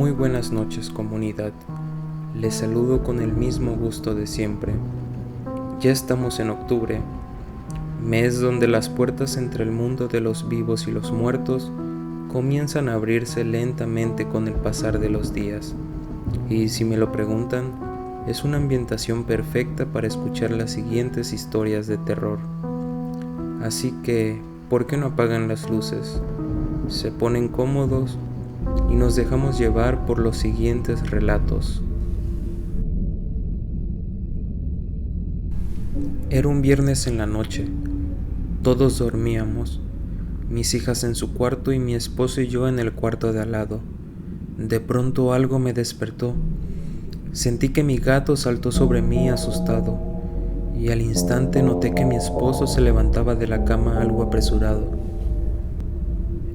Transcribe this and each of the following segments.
Muy buenas noches, comunidad. Les saludo con el mismo gusto de siempre. Ya estamos en octubre, mes donde las puertas entre el mundo de los vivos y los muertos comienzan a abrirse lentamente con el pasar de los días. Y si me lo preguntan, es una ambientación perfecta para escuchar las siguientes historias de terror. Así que, ¿por qué no apagan las luces? Se ponen cómodos y nos dejamos llevar por los siguientes relatos. Era un viernes en la noche. Todos dormíamos, mis hijas en su cuarto y mi esposo y yo en el cuarto de al lado. De pronto algo me despertó. Sentí que mi gato saltó sobre mí asustado, y al instante noté que mi esposo se levantaba de la cama algo apresurado.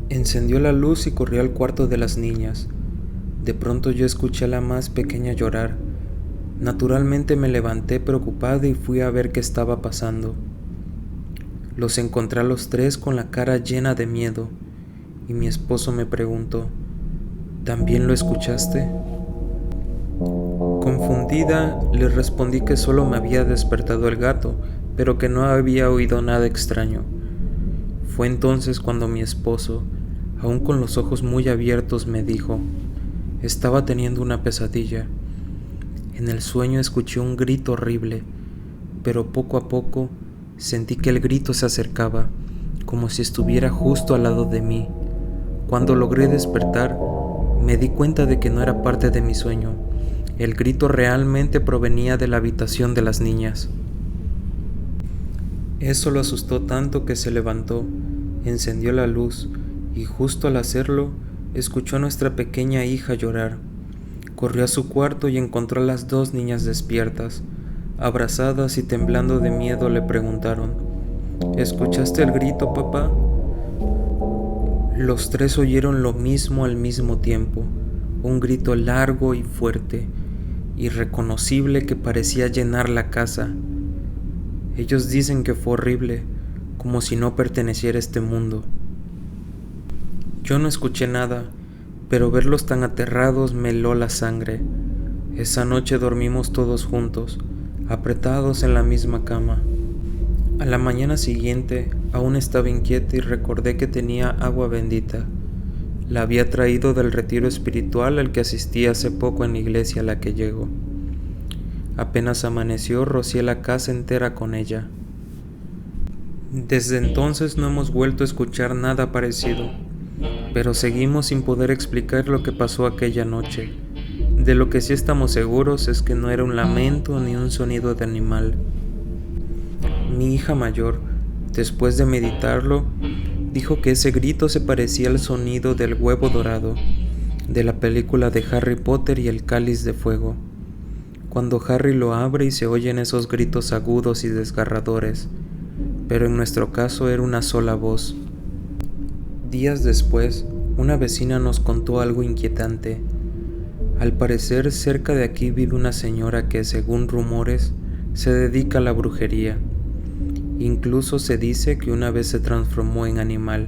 Encendió la luz y corrió al cuarto de las niñas. De pronto yo escuché a la más pequeña llorar. Naturalmente me levanté preocupado y fui a ver qué estaba pasando. Los encontré a los tres con la cara llena de miedo, y mi esposo me preguntó: ¿también lo escuchaste? Confundida, le respondí que solo me había despertado el gato, pero que no había oído nada extraño. Fue entonces cuando mi esposo, aún con los ojos muy abiertos, me dijo: estaba teniendo una pesadilla. En el sueño escuché un grito horrible, pero poco a poco sentí que el grito se acercaba, como si estuviera justo al lado de mí. Cuando logré despertar, me di cuenta de que no era parte de mi sueño. El grito realmente provenía de la habitación de las niñas. Eso lo asustó tanto que se levantó, encendió la luz y justo al hacerlo, escuchó a nuestra pequeña hija llorar. Corrió a su cuarto y encontró a las dos niñas despiertas. Abrazadas y temblando de miedo le preguntaron: ¿escuchaste el grito, papá? Los tres oyeron lo mismo al mismo tiempo, un grito largo y fuerte, irreconocible que parecía llenar la casa. Ellos dicen que fue horrible, como si no perteneciera a este mundo. Yo no escuché nada, pero verlos tan aterrados me heló la sangre. Esa noche dormimos todos juntos, apretados en la misma cama. A la mañana siguiente aún estaba inquieta y recordé que tenía agua bendita. La había traído del retiro espiritual al que asistí hace poco en la iglesia a la que llego. Apenas amaneció, rocié la casa entera con ella. Desde entonces no hemos vuelto a escuchar nada parecido, pero seguimos sin poder explicar lo que pasó aquella noche. De lo que sí estamos seguros es que no era un lamento ni un sonido de animal. Mi hija mayor, después de meditarlo, dijo que ese grito se parecía al sonido del huevo dorado, de la película de Harry Potter y el cáliz de fuego, cuando Harry lo abre y se oyen esos gritos agudos y desgarradores, pero en nuestro caso era una sola voz. Días después, una vecina nos contó algo inquietante. Al parecer, cerca de aquí vive una señora que, según rumores, se dedica a la brujería. Incluso se dice que una vez se transformó en animal.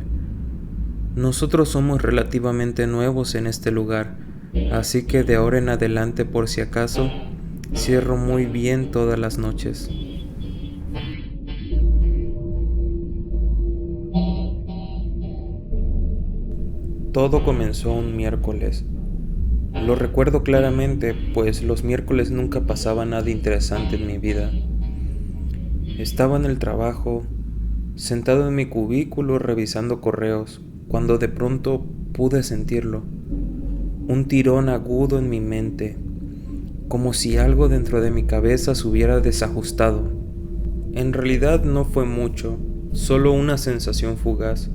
Nosotros somos relativamente nuevos en este lugar, así que de ahora en adelante, por si acaso, cierro muy bien todas las noches. Todo comenzó un miércoles. Lo recuerdo claramente, pues los miércoles nunca pasaba nada interesante en mi vida. Estaba en el trabajo, sentado en mi cubículo revisando correos, cuando de pronto pude sentirlo. Un tirón agudo en mi mente, como si algo dentro de mi cabeza se hubiera desajustado. En realidad no fue mucho, solo una sensación fugaz,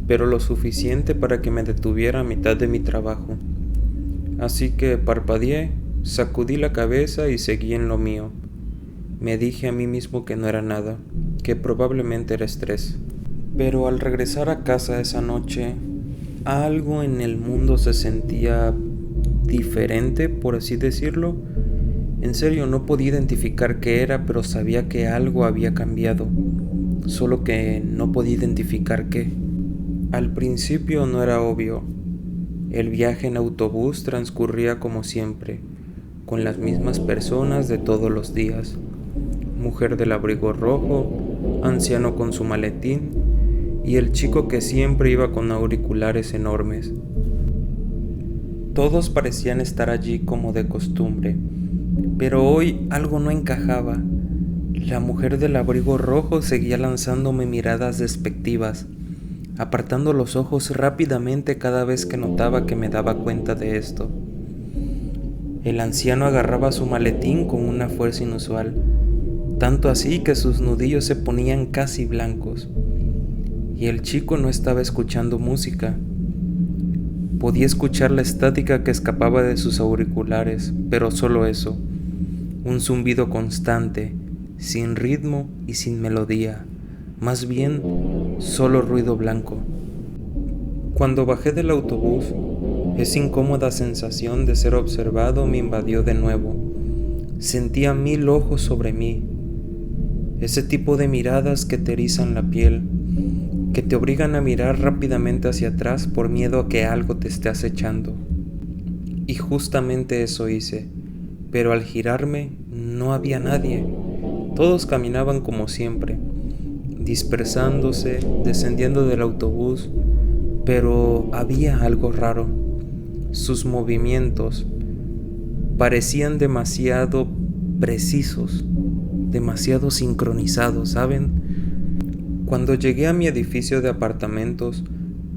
pero lo suficiente para que me detuviera a mitad de mi trabajo. Así que parpadeé, sacudí la cabeza y seguí en lo mío. Me dije a mí mismo que no era nada, que probablemente era estrés. Pero al regresar a casa esa noche, algo en el mundo se sentía diferente, por así decirlo. En serio, no podía identificar qué era, pero sabía que algo había cambiado, solo que no podía identificar qué. Al principio no era obvio. El viaje en autobús transcurría como siempre, con las mismas personas de todos los días. Mujer del abrigo rojo, anciano con su maletín y el chico que siempre iba con auriculares enormes. Todos parecían estar allí como de costumbre, pero hoy algo no encajaba. La mujer del abrigo rojo seguía lanzándome miradas despectivas, apartando los ojos rápidamente cada vez que notaba que me daba cuenta de esto. El anciano agarraba su maletín con una fuerza inusual, tanto así que sus nudillos se ponían casi blancos. Y el chico no estaba escuchando música. Podía escuchar la estática que escapaba de sus auriculares, pero solo eso, un zumbido constante, sin ritmo y sin melodía, más bien solo ruido blanco. Cuando bajé del autobús, esa incómoda sensación de ser observado me invadió de nuevo. Sentía 1000 ojos sobre mí, ese tipo de miradas que te erizan la piel, que te obligan a mirar rápidamente hacia atrás por miedo a que algo te esté acechando. Y justamente eso hice, pero al girarme no había nadie. Todos caminaban como siempre, dispersándose, descendiendo del autobús, pero había algo raro. Sus movimientos parecían demasiado precisos, demasiado sincronizados, ¿saben? Cuando llegué a mi edificio de apartamentos,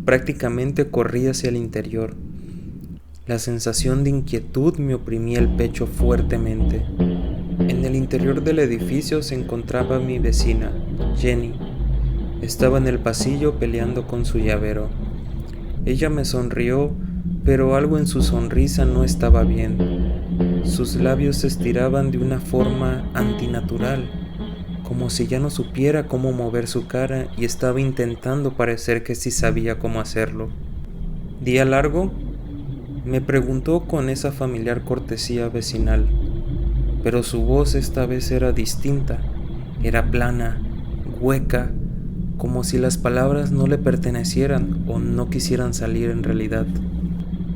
prácticamente corrí hacia el interior. La sensación de inquietud me oprimía el pecho fuertemente. En el interior del edificio se encontraba mi vecina, Jenny. Estaba en el pasillo peleando con su llavero. Ella me sonrió, pero algo en su sonrisa no estaba bien. Sus labios se estiraban de una forma antinatural, como si ya no supiera cómo mover su cara y estaba intentando parecer que sí sabía cómo hacerlo. ¿Día largo?, me preguntó con esa familiar cortesía vecinal, pero su voz esta vez era distinta, era plana, hueca, como si las palabras no le pertenecieran o no quisieran salir en realidad.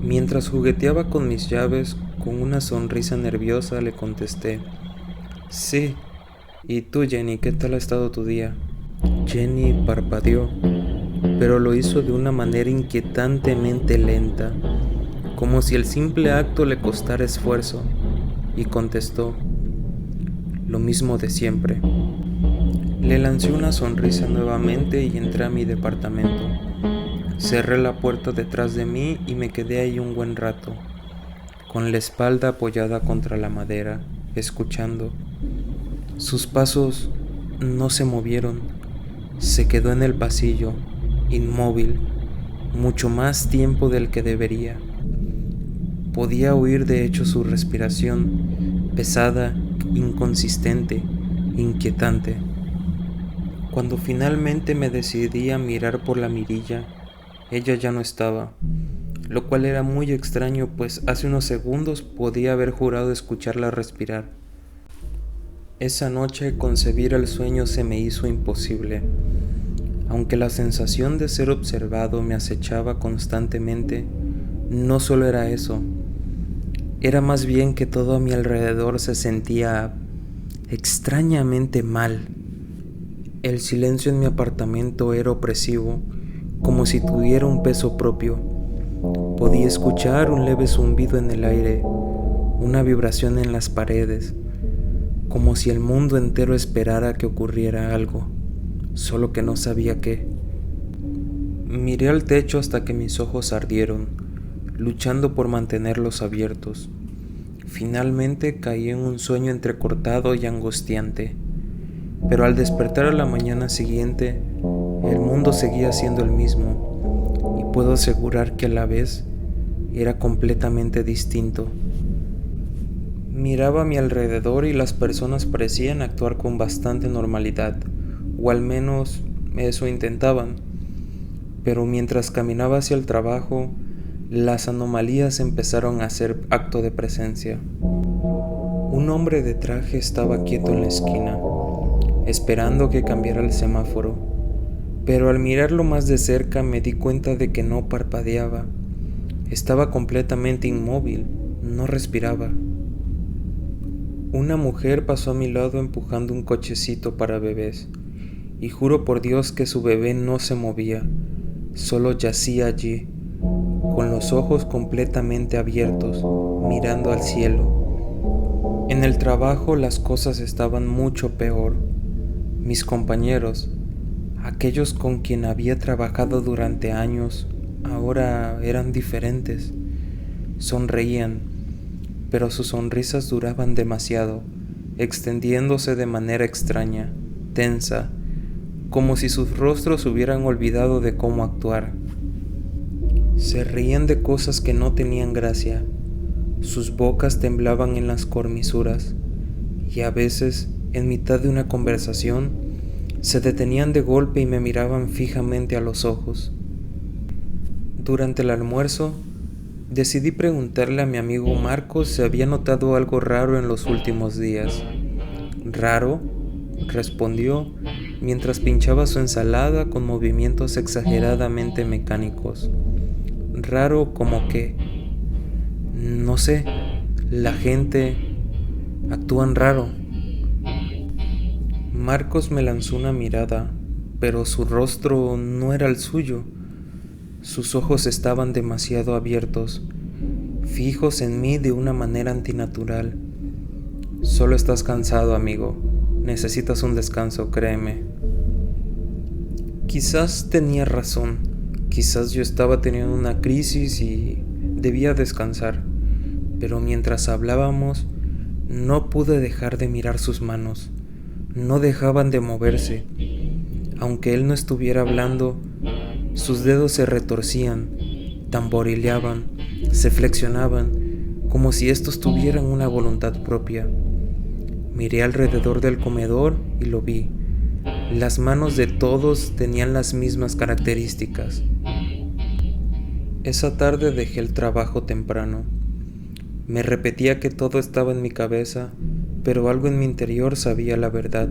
Mientras jugueteaba con mis llaves, con una sonrisa nerviosa le contesté: «Sí, ¿y tú, Jenny, qué tal ha estado tu día?». Jenny parpadeó, pero lo hizo de una manera inquietantemente lenta, como si el simple acto le costara esfuerzo, y contestó: «Lo mismo de siempre». Le lancé una sonrisa nuevamente y entré a mi departamento. Cerré la puerta detrás de mí y me quedé ahí un buen rato, con la espalda apoyada contra la madera, escuchando. Sus pasos no se movieron. Se quedó en el pasillo, inmóvil, mucho más tiempo del que debería. Podía oír de hecho su respiración, pesada, inconsistente, inquietante. Cuando finalmente me decidí a mirar por la mirilla, ella ya no estaba, lo cual era muy extraño, pues hace unos segundos podía haber jurado escucharla respirar. Esa noche concebir el sueño se me hizo imposible. Aunque la sensación de ser observado me acechaba constantemente, no solo era eso, era más bien que todo a mi alrededor se sentía extrañamente mal. El silencio en mi apartamento era opresivo, como si tuviera un peso propio. Podía escuchar un leve zumbido en el aire, una vibración en las paredes, como si el mundo entero esperara que ocurriera algo, solo que no sabía qué. Miré al techo hasta que mis ojos ardieron, luchando por mantenerlos abiertos. Finalmente caí en un sueño entrecortado y angustiante, pero al despertar a la mañana siguiente, el mundo seguía siendo el mismo, y puedo asegurar que a la vez era completamente distinto. Miraba a mi alrededor y las personas parecían actuar con bastante normalidad, o al menos eso intentaban. Pero mientras caminaba hacia el trabajo, las anomalías empezaron a hacer acto de presencia. Un hombre de traje estaba quieto en la esquina, esperando que cambiara el semáforo, pero al mirarlo más de cerca me di cuenta de que no parpadeaba. Estaba completamente inmóvil, no respiraba. Una mujer pasó a mi lado empujando un cochecito para bebés, y juro por Dios que su bebé no se movía, solo yacía allí, con los ojos completamente abiertos, mirando al cielo. En el trabajo las cosas estaban mucho peor. Mis compañeros, aquellos con quien había trabajado durante años, ahora eran diferentes. Sonreían, pero sus sonrisas duraban demasiado, extendiéndose de manera extraña, tensa, como si sus rostros hubieran olvidado de cómo actuar. Se reían de cosas que no tenían gracia, sus bocas temblaban en las comisuras, y a veces, en mitad de una conversación, se detenían de golpe y me miraban fijamente a los ojos. Durante el almuerzo, decidí preguntarle a mi amigo Marcos si había notado algo raro en los últimos días. ¿Raro?, respondió mientras pinchaba su ensalada con movimientos exageradamente mecánicos. ¿Raro como qué? No sé, la gente actúan raro. Marcos me lanzó una mirada, pero su rostro no era el suyo. Sus ojos estaban demasiado abiertos, fijos en mí de una manera antinatural. Solo estás cansado, amigo. Necesitas un descanso, créeme. Quizás tenía razón. Quizás yo estaba teniendo una crisis y debía descansar. Pero mientras hablábamos, no pude dejar de mirar sus manos. No dejaban de moverse. Aunque él no estuviera hablando, sus dedos se retorcían, tamborileaban, se flexionaban, como si estos tuvieran una voluntad propia. Miré alrededor del comedor y lo vi. Las manos de todos tenían las mismas características. Esa tarde dejé el trabajo temprano. Me repetía que todo estaba en mi cabeza, pero algo en mi interior sabía la verdad.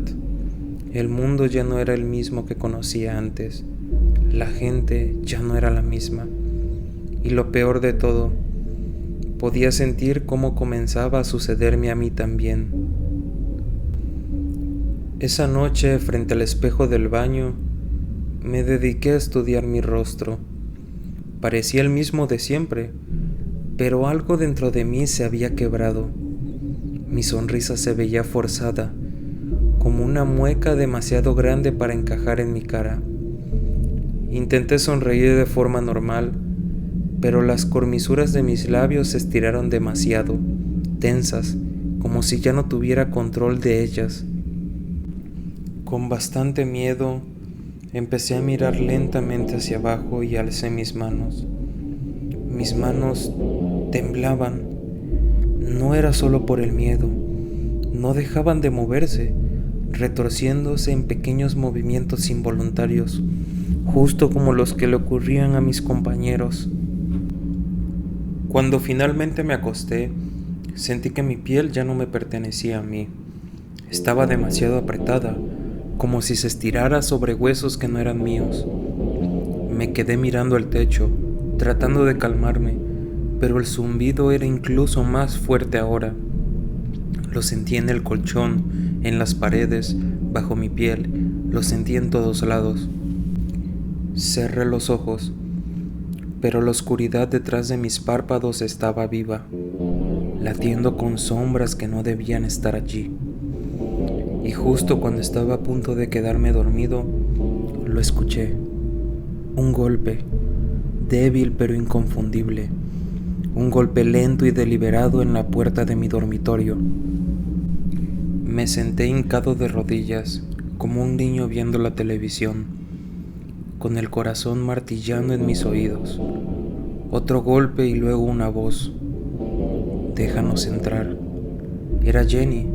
El mundo ya no era el mismo que conocía antes. La gente ya no era la misma. Y lo peor de todo, podía sentir cómo comenzaba a sucederme a mí también. Esa noche, frente al espejo del baño, me dediqué a estudiar mi rostro. Parecía el mismo de siempre, pero algo dentro de mí se había quebrado. Mi sonrisa se veía forzada, como una mueca demasiado grande para encajar en mi cara. Intenté sonreír de forma normal, pero las comisuras de mis labios se estiraron demasiado, tensas, como si ya no tuviera control de ellas. Con bastante miedo, empecé a mirar lentamente hacia abajo y alcé mis manos. Mis manos temblaban. No era solo por el miedo, no dejaban de moverse, retorciéndose en pequeños movimientos involuntarios, justo como los que le ocurrían a mis compañeros. Cuando finalmente me acosté, sentí que mi piel ya no me pertenecía a mí. Estaba demasiado apretada, como si se estirara sobre huesos que no eran míos. Me quedé mirando el techo, tratando de calmarme, pero el zumbido era incluso más fuerte ahora. Lo sentí en el colchón, en las paredes, bajo mi piel, lo sentí en todos lados. Cerré los ojos, pero la oscuridad detrás de mis párpados estaba viva, latiendo con sombras que no debían estar allí. Y justo cuando estaba a punto de quedarme dormido, lo escuché. Un golpe, débil pero inconfundible. Un golpe lento y deliberado en la puerta de mi dormitorio. Me senté hincado de rodillas, como un niño viendo la televisión, con el corazón martillando en mis oídos. Otro golpe y luego una voz. «Déjanos entrar». Era Jenny,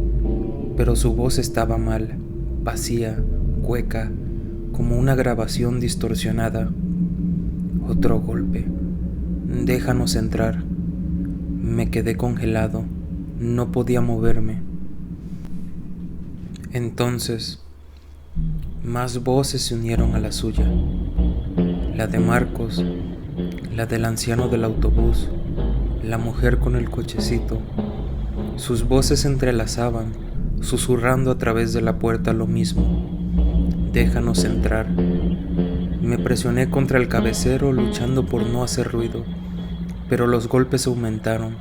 pero su voz estaba mal, vacía, hueca, como una grabación distorsionada. Otro golpe. «Déjanos entrar». Me quedé congelado, no podía moverme. Entonces, más voces se unieron a la suya, la de Marcos, la del anciano del autobús, la mujer con el cochecito. Sus voces se entrelazaban, susurrando a través de la puerta lo mismo: déjanos entrar. Me presioné contra el cabecero luchando por no hacer ruido, pero los golpes aumentaron.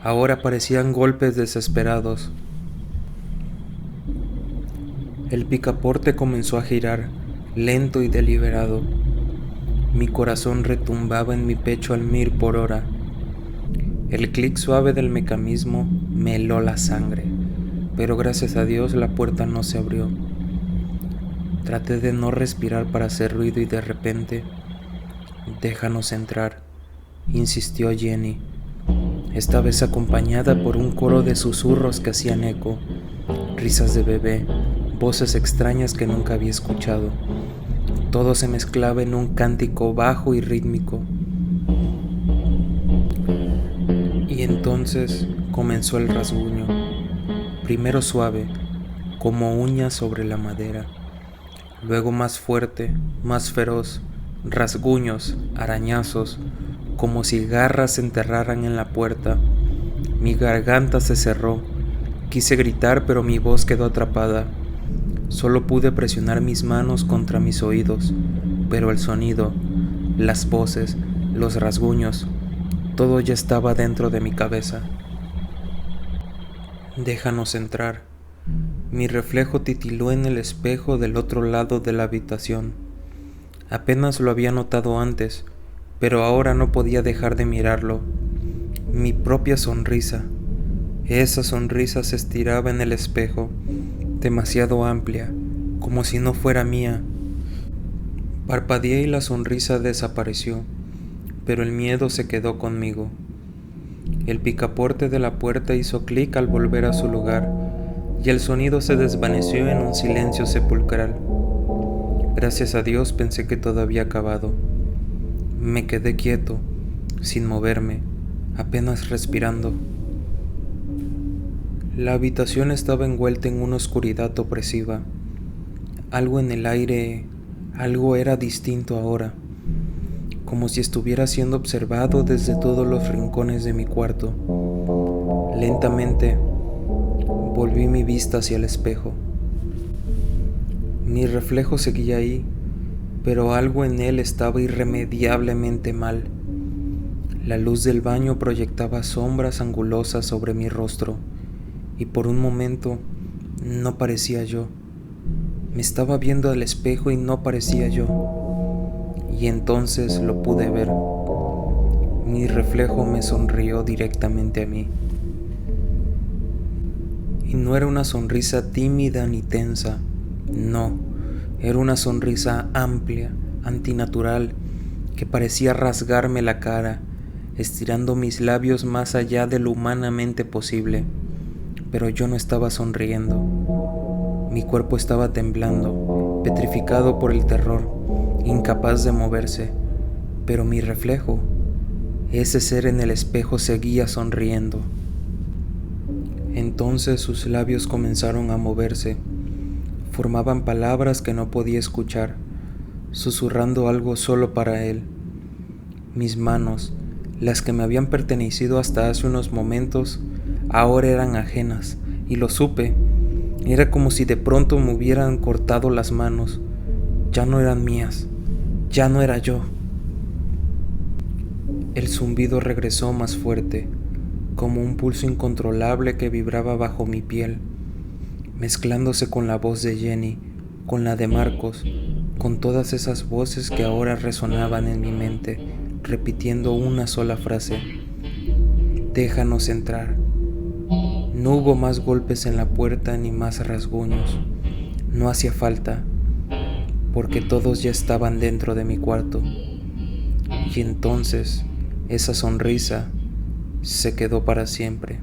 Ahora parecían golpes desesperados. El picaporte comenzó a girar, lento y deliberado. Mi corazón retumbaba en mi pecho al 1000 por hora. El clic suave del mecanismo me heló la sangre, pero gracias a Dios la puerta no se abrió. Traté de no respirar para hacer ruido y de repente, déjanos entrar, insistió Jenny, esta vez acompañada por un coro de susurros que hacían eco, risas de bebé, voces extrañas que nunca había escuchado. Todo se mezclaba en un cántico bajo y rítmico. Y entonces comenzó el rasguño, primero suave, como uñas sobre la madera, luego más fuerte, más feroz, rasguños, arañazos, como si garras se enterraran en la puerta. Mi garganta se cerró, quise gritar pero mi voz quedó atrapada. Solo pude presionar mis manos contra mis oídos, pero el sonido, las voces, los rasguños, todo ya estaba dentro de mi cabeza. Déjanos entrar. Mi reflejo titiló en el espejo del otro lado de la habitación. Apenas lo había notado antes, pero ahora no podía dejar de mirarlo. Mi propia sonrisa. Esa sonrisa se estiraba en el espejo, demasiado amplia, como si no fuera mía. Parpadeé y la sonrisa desapareció, pero el miedo se quedó conmigo. El picaporte de la puerta hizo clic al volver a su lugar, y el sonido se desvaneció en un silencio sepulcral. Gracias a Dios pensé que todo había acabado. Me quedé quieto, sin moverme, apenas respirando. La habitación estaba envuelta en una oscuridad opresiva. Algo en el aire, algo era distinto ahora, como si estuviera siendo observado desde todos los rincones de mi cuarto. Lentamente, volví mi vista hacia el espejo. Mi reflejo seguía ahí, pero algo en él estaba irremediablemente mal. La luz del baño proyectaba sombras angulosas sobre mi rostro, y por un momento no parecía yo. Me estaba viendo al espejo y no parecía yo. Y entonces lo pude ver. Mi reflejo me sonrió directamente a mí. Y no era una sonrisa tímida ni tensa, no, era una sonrisa amplia, antinatural, que parecía rasgarme la cara, estirando mis labios más allá de lo humanamente posible. Pero yo no estaba sonriendo. Mi cuerpo estaba temblando, petrificado por el terror, incapaz de moverse. Pero mi reflejo, ese ser en el espejo, seguía sonriendo. Entonces sus labios comenzaron a moverse. Formaban palabras que no podía escuchar, susurrando algo solo para él. Mis manos, las que me habían pertenecido hasta hace unos momentos, ahora eran ajenas, y lo supe. Era como si de pronto me hubieran cortado las manos. Ya no eran mías, ya no era yo. El zumbido regresó más fuerte, como un pulso incontrolable que vibraba bajo mi piel, mezclándose con la voz de Jenny, con la de Marcos, con todas esas voces que ahora resonaban en mi mente, repitiendo una sola frase: déjanos entrar. No hubo más golpes en la puerta ni más rasguños. No hacía falta, porque todos ya estaban dentro de mi cuarto. Y entonces esa sonrisa se quedó para siempre.